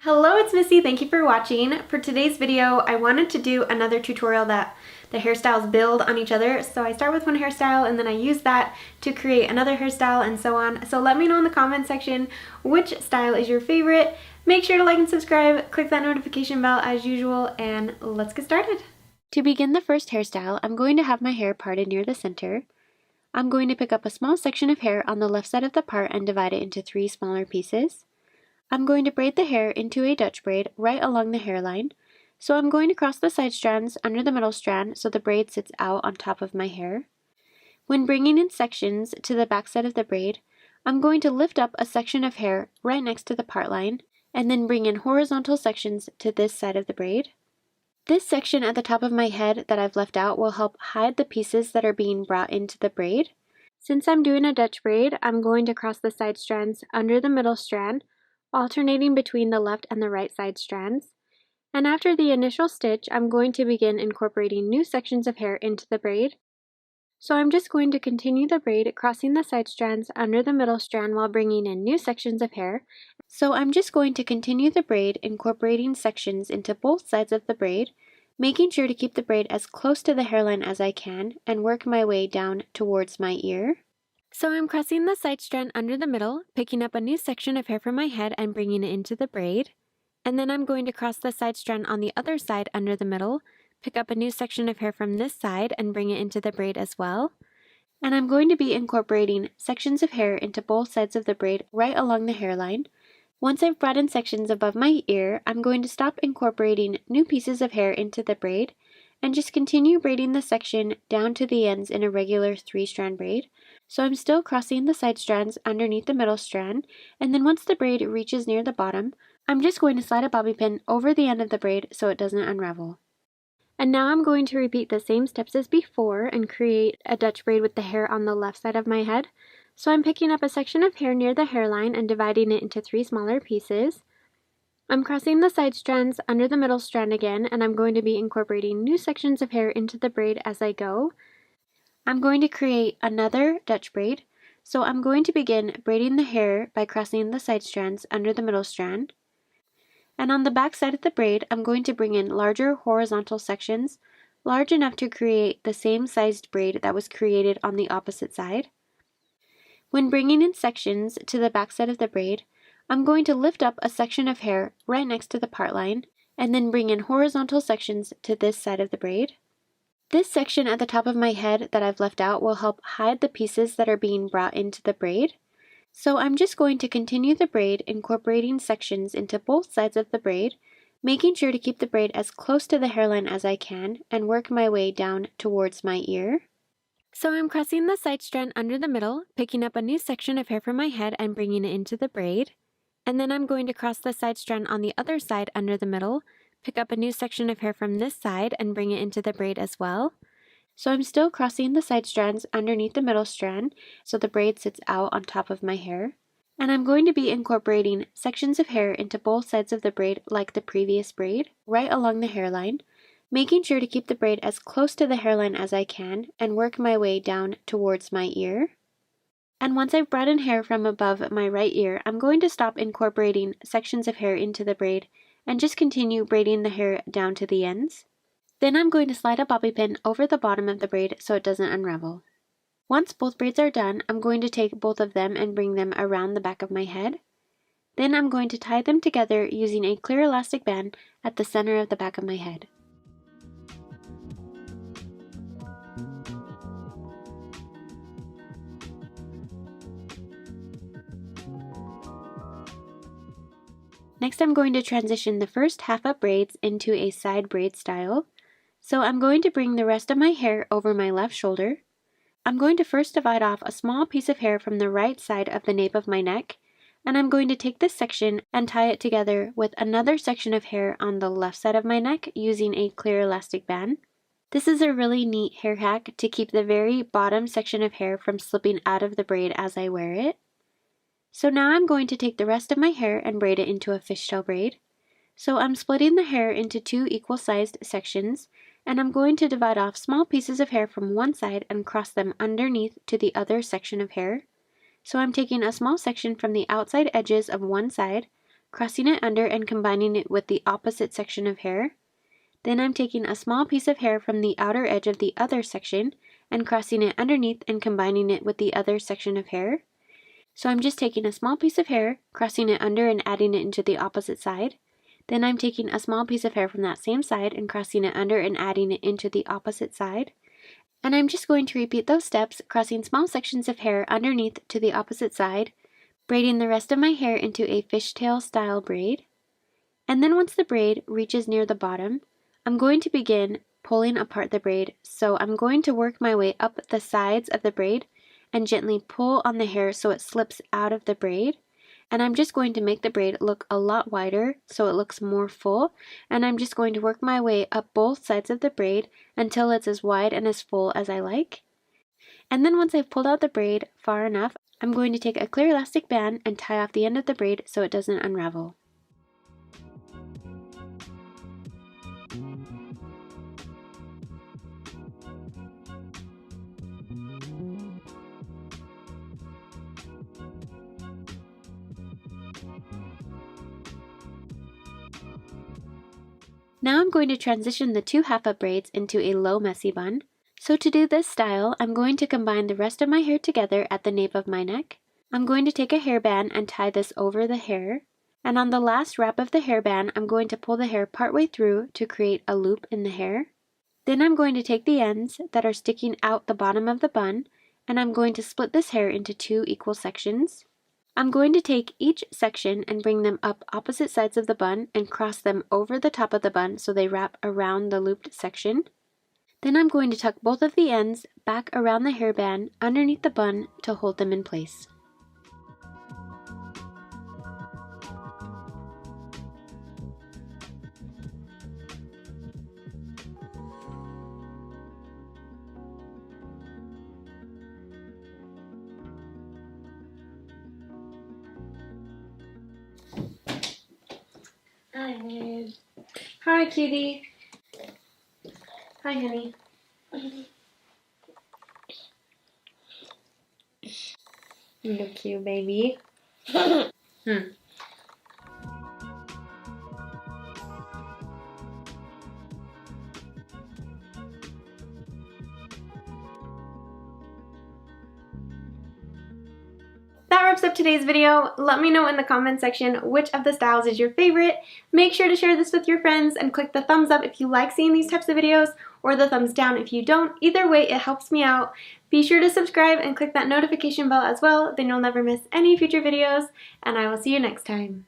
Hello, it's Missy. Thank you for watching. For today's video, I wanted to do another tutorial that the hairstyles build on each other. So I start with one hairstyle and then I use that to create another hairstyle and so on. So let me know in the comment section which style is your favorite. Make sure to like and subscribe, click that notification bell as usual, and let's get started. To begin the first hairstyle, I'm going to have my hair parted near the center. I'm going to pick up a small section of hair on the left side of the part and divide it into 3 smaller pieces. I'm going to braid the hair into a Dutch braid right along the hairline. So I'm going to cross the side strands under the middle strand so the braid sits out on top of my hair. When bringing in sections to the back side of the braid, I'm going to lift up a section of hair right next to the part line and then bring in horizontal sections to this side of the braid. This section at the top of my head that I've left out will help hide the pieces that are being brought into the braid. Since I'm doing a Dutch braid, I'm going to cross the side strands under the middle strand, alternating between the left and the right side strands. And after the initial stitch, I'm going to begin incorporating new sections of hair into the braid. So I'm just going to continue the braid, crossing the side strands under the middle strand while bringing in new sections of hair. So I'm just going to continue the braid, incorporating sections into both sides of the braid, making sure to keep the braid as close to the hairline as I can and work my way down towards my ear. So I'm crossing the side strand under the middle, picking up a new section of hair from my head and bringing it into the braid. And then I'm going to cross the side strand on the other side under the middle, pick up a new section of hair from this side and bring it into the braid as well. And I'm going to be incorporating sections of hair into both sides of the braid right along the hairline. Once I've brought in sections above my ear, I'm going to stop incorporating new pieces of hair into the braid and just continue braiding the section down to the ends in a regular 3-strand braid. So I'm still crossing the side strands underneath the middle strand, and then once the braid reaches near the bottom, I'm just going to slide a bobby pin over the end of the braid so it doesn't unravel. And now I'm going to repeat the same steps as before and create a Dutch braid with the hair on the left side of my head. So I'm picking up a section of hair near the hairline and dividing it into 3 smaller pieces. I'm crossing the side strands under the middle strand again, and I'm going to be incorporating new sections of hair into the braid as I go. I'm going to create another Dutch braid, so I'm going to begin braiding the hair by crossing the side strands under the middle strand. And on the back side of the braid, I'm going to bring in larger horizontal sections, large enough to create the same sized braid that was created on the opposite side. When bringing in sections to the back side of the braid, I'm going to lift up a section of hair right next to the part line, and then bring in horizontal sections to this side of the braid. This section at the top of my head that I've left out will help hide the pieces that are being brought into the braid. So I'm just going to continue the braid, incorporating sections into both sides of the braid, making sure to keep the braid as close to the hairline as I can and work my way down towards my ear. So I'm crossing the side strand under the middle, picking up a new section of hair from my head and bringing it into the braid. And then I'm going to cross the side strand on the other side under the middle, pick up a new section of hair from this side and bring it into the braid as well. So I'm still crossing the side strands underneath the middle strand so the braid sits out on top of my hair. And I'm going to be incorporating sections of hair into both sides of the braid like the previous braid, right along the hairline, making sure to keep the braid as close to the hairline as I can and work my way down towards my ear. And once I've brought in hair from above my right ear, I'm going to stop incorporating sections of hair into the braid and just continue braiding the hair down to the ends. Then I'm going to slide a bobby pin over the bottom of the braid so it doesn't unravel. Once both braids are done, I'm going to take both of them and bring them around the back of my head. Then I'm going to tie them together using a clear elastic band at the center of the back of my head. Next, I'm going to transition the first half-up braids into a side braid style. So I'm going to bring the rest of my hair over my left shoulder. I'm going to first divide off a small piece of hair from the right side of the nape of my neck, and I'm going to take this section and tie it together with another section of hair on the left side of my neck using a clear elastic band. This is a really neat hair hack to keep the very bottom section of hair from slipping out of the braid as I wear it. So now I'm going to take the rest of my hair and braid it into a fishtail braid. So I'm splitting the hair into 2 equal-sized sections, and I'm going to divide off small pieces of hair from one side and cross them underneath to the other section of hair. So I'm taking a small section from the outside edges of one side, crossing it under and combining it with the opposite section of hair. Then I'm taking a small piece of hair from the outer edge of the other section and crossing it underneath and combining it with the other section of hair. So I'm just taking a small piece of hair, crossing it under and adding it into the opposite side. Then I'm taking a small piece of hair from that same side and crossing it under and adding it into the opposite side. And I'm just going to repeat those steps, crossing small sections of hair underneath to the opposite side, braiding the rest of my hair into a fishtail style braid. And then once the braid reaches near the bottom, I'm going to begin pulling apart the braid. So I'm going to work my way up the sides of the braid and gently pull on the hair so it slips out of the braid. And I'm just going to make the braid look a lot wider so it looks more full. And I'm just going to work my way up both sides of the braid until it's as wide and as full as I like. And then once I've pulled out the braid far enough, I'm going to take a clear elastic band and tie off the end of the braid so it doesn't unravel. Now I'm going to transition the two half-up braids into a low messy bun. So to do this style, I'm going to combine the rest of my hair together at the nape of my neck. I'm going to take a hairband and tie this over the hair. And on the last wrap of the hairband, I'm going to pull the hair partway through to create a loop in the hair. Then I'm going to take the ends that are sticking out the bottom of the bun, and I'm going to split this hair into two equal sections. I'm going to take each section and bring them up opposite sides of the bun and cross them over the top of the bun so they wrap around the looped section. Then I'm going to tuck both of the ends back around the hairband underneath the bun to hold them in place. Hi, babe. Hi, cutie. Hi, honey. You look cute, baby. That wraps up today's video. Let me know in the comment section which of the styles is your favorite. Make sure to share this with your friends and click the thumbs up if you like seeing these types of videos, or the thumbs down if you don't. Either way, it helps me out. Be sure to subscribe and click that notification bell as well, then you'll never miss any future videos, and I will see you next time.